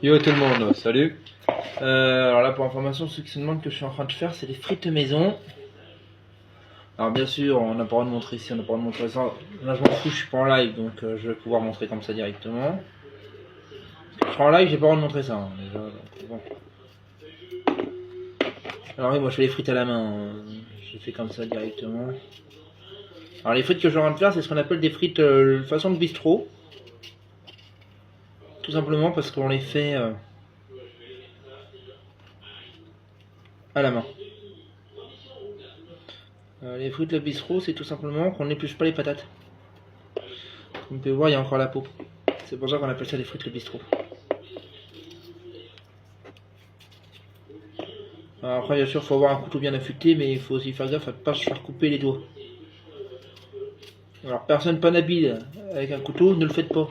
Yo tout le monde, salut. Alors là pour information, ceux qui se demandent que je suis en train de faire, c'est des frites maison. Alors bien sûr, on n'a pas le droit de montrer ici, on n'a pas le droit de montrer ça. Là je m'en fous, je suis pas en live, donc je vais pouvoir montrer comme ça directement. Je suis en live, j'ai pas le droit de montrer ça hein, déjà. Donc, bon. Alors oui, moi je fais les frites à la main, je fais comme ça directement. Alors les frites que je suis en train de faire, c'est ce qu'on appelle des frites façon de bistrot. Tout simplement parce qu'on les fait à la main. Les frites le bistrot, c'est tout simplement qu'on n'épluche pas les patates. Comme vous pouvez voir, il y a encore la peau. C'est pour ça qu'on appelle ça des frites le bistrot. Alors après, bien sûr, il faut avoir un couteau bien affûté, mais il faut aussi faire gaffe à ne pas se faire couper les doigts. Alors, personne pas habile avec un couteau, ne le faites pas.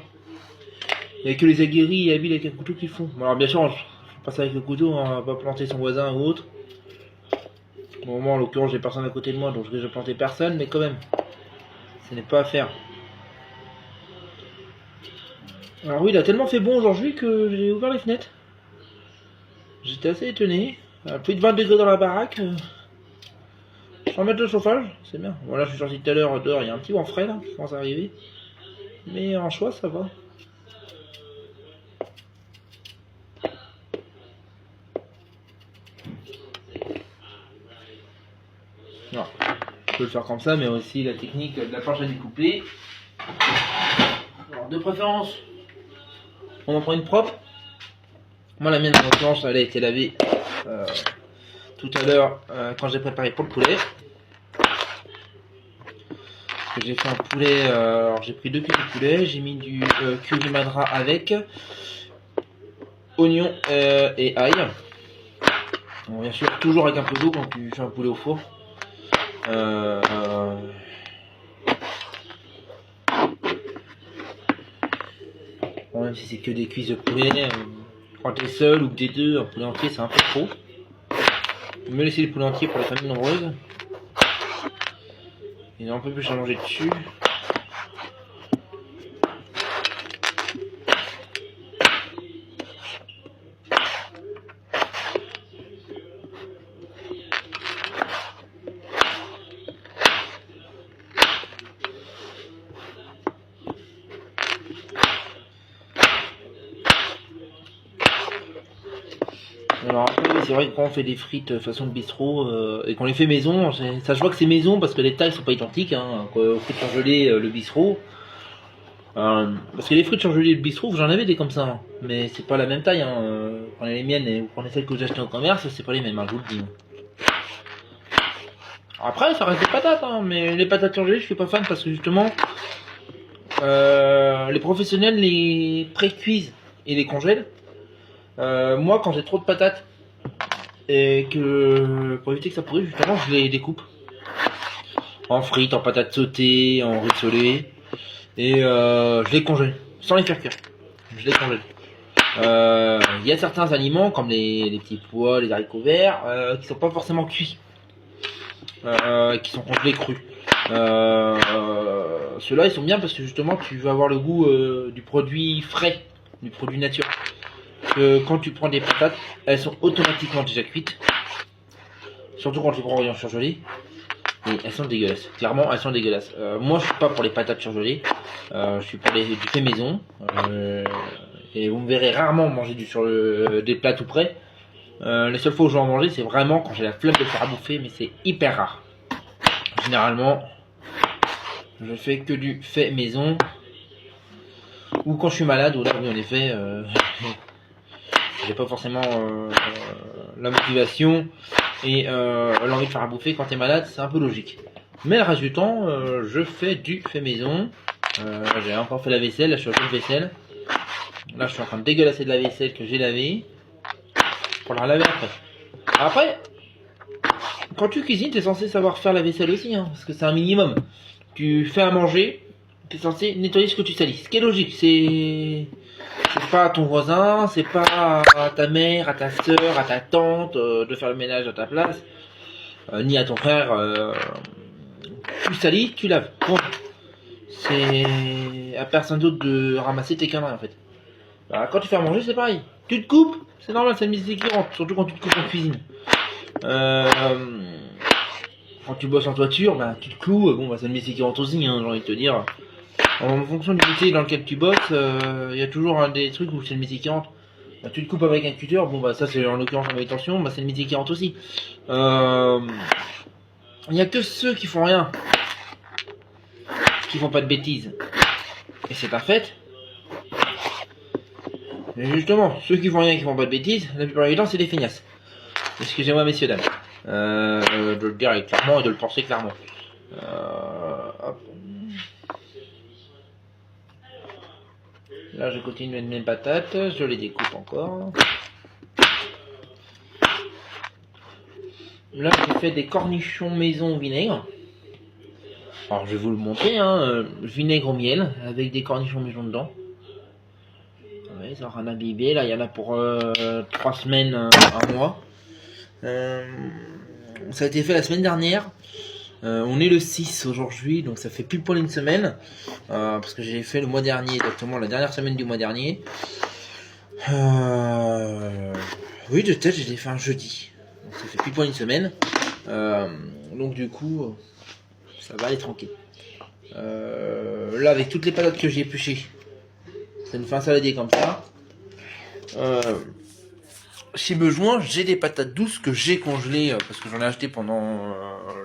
Il n'y a que les aguerris et habiles avec un couteau qui font. Alors, bien sûr, je passe avec le couteau, on va pas planter son voisin ou autre. Au moment, en l'occurrence, j'ai personne à côté de moi, donc je risque de planter personne, mais quand même, ce n'est pas à faire. Alors oui, il a tellement fait bon aujourd'hui que j'ai ouvert les fenêtres. J'étais assez étonné. Plus de 20 degrés dans la baraque. Sans mettre le chauffage, c'est bien. Voilà, je suis sorti tout à l'heure dehors, il y a un petit vent frais là qui commence à arriver. Mais en choix, ça va. Non, je peux le faire comme ça, mais aussi la technique de la planche à découper. Alors, de préférence, on en prend une propre. Moi, la mienne, en l'occurrence, elle a été lavée tout à l'heure quand j'ai préparé pour le poulet. J'ai fait un poulet, alors j'ai pris 2 culs de poulet, j'ai mis du curry madra avec oignon et ail. Bon, bien sûr, toujours avec un peu d'eau quand tu fais un poulet au four. Bon, même si c'est que des cuisses de poulet, quand t'es seul ou que t'es deux, un poulet entier c'est un peu trop. Me laisser le poulet entier pour les familles nombreuses. Il y a un peu plus à manger dessus. Alors après, c'est vrai que quand on fait des frites façon de bistrot et qu'on les fait maison, ça je vois que c'est maison parce que les tailles sont pas identiques. Hein, aux frites surgelées, le bistrot. Parce que les frites surgelées, le bistrot, j'en avais des comme ça, hein, mais c'est pas la même taille. Hein, prenez les miennes et vous prenez celles que vous achetez au commerce, c'est pas les mêmes, hein, je vous le dis. Après, ça reste des patates, hein, mais les patates surgelées, je suis pas fan parce que justement, les professionnels les pré-cuisent et les congèlent. Moi, quand j'ai trop de patates et que pour éviter que ça pourrisse, justement, je les découpe en frites, en patates sautées, en rissolées et je les congèle sans les faire cuire. Je les congèle. Il y a certains aliments comme les petits pois, les haricots verts, qui sont pas forcément cuits, qui sont congelés crus. Ceux-là, ils sont bien parce que justement, tu vas avoir le goût du produit frais, du produit nature. Que quand tu prends des patates, elles sont automatiquement déjà cuites. Surtout quand tu prends en surgelé. Et elles sont dégueulasses. Clairement, elles sont dégueulasses. Moi, je suis pas pour les patates surgelées. Je suis pour du fait maison. Et vous me verrez rarement manger des plats tout prêts. Les seules fois où je vais en manger, c'est vraiment quand j'ai la flemme de faire à bouffer, mais c'est hyper rare. Généralement, je fais que du fait maison. Ou quand je suis malade, ou là, oui, en effet, j'ai pas forcément la motivation et l'envie de faire à bouffer quand t'es malade, c'est un peu logique. Mais le reste du temps, je fais du fait maison. J'ai encore fait la vaisselle, là je suis en train de vaisselle. Là je suis en train de dégueulasser de la vaisselle que j'ai lavée pour la laver après. Après, quand tu cuisines, t'es censé savoir faire la vaisselle aussi, hein, parce que c'est un minimum. Tu fais à manger, t'es censé nettoyer ce que tu salis. Ce qui est logique, c'est pas à ton voisin, c'est pas à ta mère, à ta soeur, à ta tante de faire le ménage à ta place, ni à ton frère. Tu salis, tu laves. Bon, c'est à personne d'autre de ramasser tes conneries en fait. Bah, quand tu fais à manger, c'est pareil. Tu te coupes, c'est normal, c'est le métier qui rentre, surtout quand tu te coupes en cuisine. Quand tu bosses en toiture, bah, tu te cloues, bon, bah, c'est le métier qui rentre aussi, hein, j'ai envie de te dire. En fonction du métier dans lequel tu bosses, y a toujours un des trucs où c'est le métier qui rentre. Bah, tu te coupes avec un cutter, bon, bah, ça, c'est en l'occurrence en manutention, bah, c'est le métier qui rentre aussi. Il y a que ceux qui font rien, qui font pas de bêtises. Et c'est un fait. Mais justement, ceux qui font rien et qui font pas de bêtises, la plupart du temps, c'est des feignasses. Excusez-moi, messieurs, dames. De le dire clairement et de le penser clairement. Hop. Là, je continue de mes patates, je les découpe encore. Là, j'ai fait des cornichons maison au vinaigre. Alors, je vais vous le montrer, hein, vinaigre au miel, avec des cornichons maison dedans. Ouais, ça aura un imbibé, là, il y en a pour 3 semaines, un mois. Ça a été fait la semaine dernière. On est le 6 aujourd'hui, donc ça fait plus poil une semaine. Parce que j'ai fait le mois dernier, exactement la dernière semaine du mois dernier. Oui, de tête, je l'ai fait un jeudi. Donc ça fait plus poil une semaine. Donc du coup, ça va aller tranquille. Là, avec toutes les patates que j'ai épluchées, ça me fait un saladier comme ça. Chez Bejoin, j'ai des patates douces que j'ai congelées parce que j'en ai acheté pendant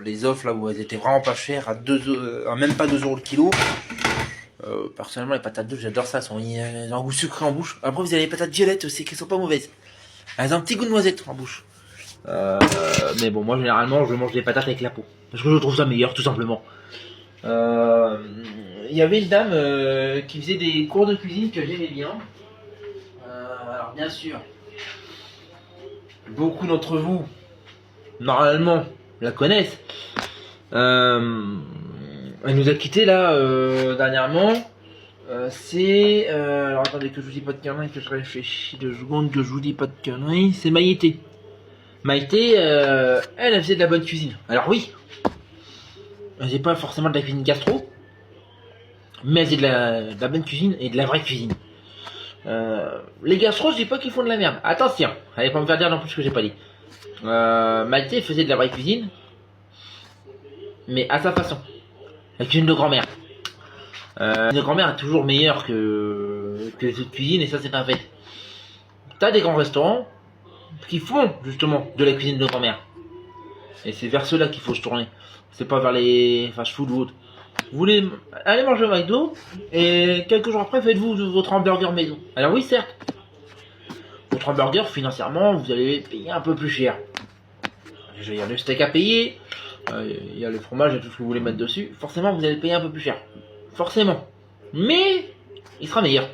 les offres là où elles étaient vraiment pas chères à même pas 2 € le kilo. Personnellement, les patates douces, j'adore ça, elles ont un goût sucré en bouche. Après, vous avez les patates violettes aussi qui sont pas mauvaises. Elles ont un petit goût de noisette en bouche. Mais bon, moi généralement, je mange des patates avec la peau parce que je trouve ça meilleur, tout simplement. Il y avait une dame qui faisait des cours de cuisine que j'aimais bien. Alors bien sûr, beaucoup d'entre vous, normalement, la connaissent. Elle nous a quittés là dernièrement. Alors attendez que je vous dis pas de conneries, que je réfléchis 2 secondes, que je vous dis pas de conneries. C'est Maïté. Maïté, elle faisait de la bonne cuisine. Alors oui, elle faisait pas forcément de la cuisine gastro, mais elle faisait de la bonne cuisine et de la vraie cuisine. Les gastros, je dis pas qu'ils font de la merde. Attention, allez pas me faire dire non plus ce que j'ai pas dit. Maïté faisait de la vraie cuisine, mais à sa façon. La cuisine de grand-mère. La cuisine de grand-mère est toujours meilleure que les autres cuisines, et ça c'est un fait. T'as des grands restaurants qui font justement de la cuisine de grand-mère. Et c'est vers ceux-là qu'il faut se tourner. C'est pas vers les fast-food ou autres. Vous voulez aller manger au McDo, et quelques jours après, faites-vous votre hamburger maison. Alors oui, certes, votre hamburger, financièrement, vous allez payer un peu plus cher. Il y a le steak à payer, il y a le fromage et tout ce que vous voulez mettre dessus. Forcément, vous allez payer un peu plus cher. Forcément. Mais, il sera meilleur.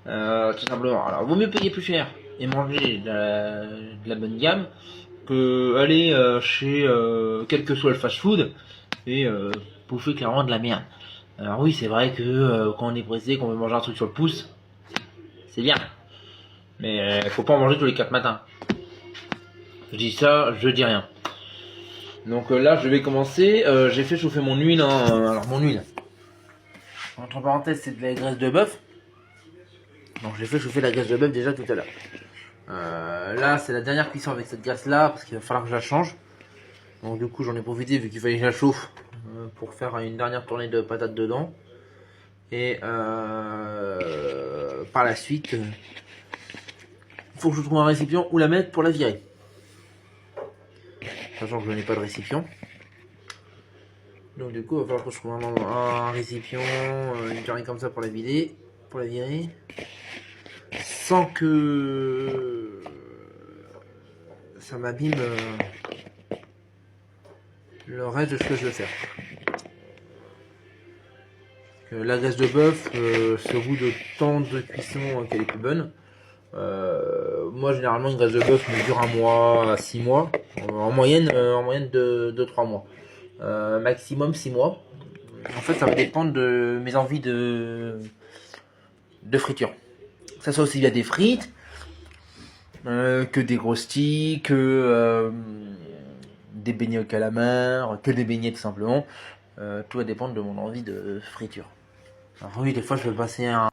Tout simplement. Alors, vaut mieux payer plus cher et manger de la bonne gamme que aller chez quel que soit le fast-food et bouffer clairement de la merde. Alors oui, c'est vrai que quand on est pressé, qu'on veut manger un truc sur le pouce, c'est bien. Mais faut pas en manger tous les 4 matins. Je dis ça, je dis rien. Donc là, je vais commencer. J'ai fait chauffer mon huile. Alors mon huile, entre parenthèses, c'est de la graisse de bœuf. Donc j'ai fait chauffer la graisse de bœuf déjà tout à l'heure. Là, c'est la dernière cuisson avec cette graisse-là, parce qu'il va falloir que je la change. Donc du coup, j'en ai profité vu qu'il fallait que je la chauffe pour faire une dernière tournée de patates dedans. Et par la suite, il faut que je trouve un récipient où la mettre pour la virer. Sachant que je n'ai pas de récipient. Donc du coup, il va falloir que je trouve un récipient, une carré comme ça pour la vider, pour la virer. Sans que ça m'abîme le reste de ce que je veux faire. La graisse de bœuf, c'est au bout de temps de cuisson qu'elle est plus bonne. Moi généralement une graisse de bœuf me dure 1 mois à 6 mois, en moyenne de 3 mois, maximum 6 mois. En fait ça va dépendre de mes envies de friture. Ça soit aussi bien des frites, que des grostis, que des beignets au calamar, que des beignets tout simplement. Tout va dépendre de mon envie de friture. Alors oui, des fois je vais passer un